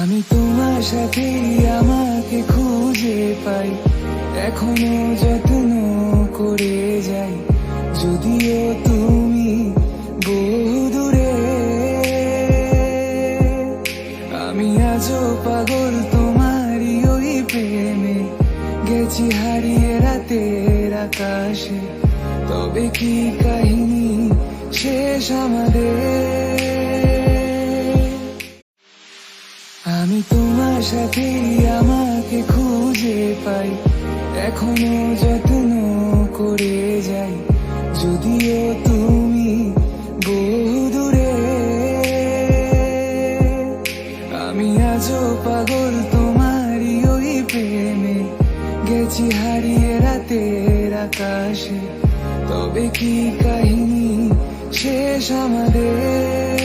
আমি তোমার সাথে আমাকে খুঁজে পাই, এখনো যত্ন করে যাই, যদিও তুমি বহু দূরে। আমি আজও পাগল তোমারই ওই প্রেমে, গেছি হারিয়ে রাতের আকাশে। তবে কি কাহিনী শেষ আমাদের? আমি তোমার সাথে আমাকে খুঁজে পাই, এখনো যত্ন করে যাই, যদিও তুমি বহু দূরে। আমি আজও পাগল তোমারই ওই প্রেমে, গেছি হারিয়ে রাতের আকাশে। তবে কি কাহিনী শেষ আমাদের?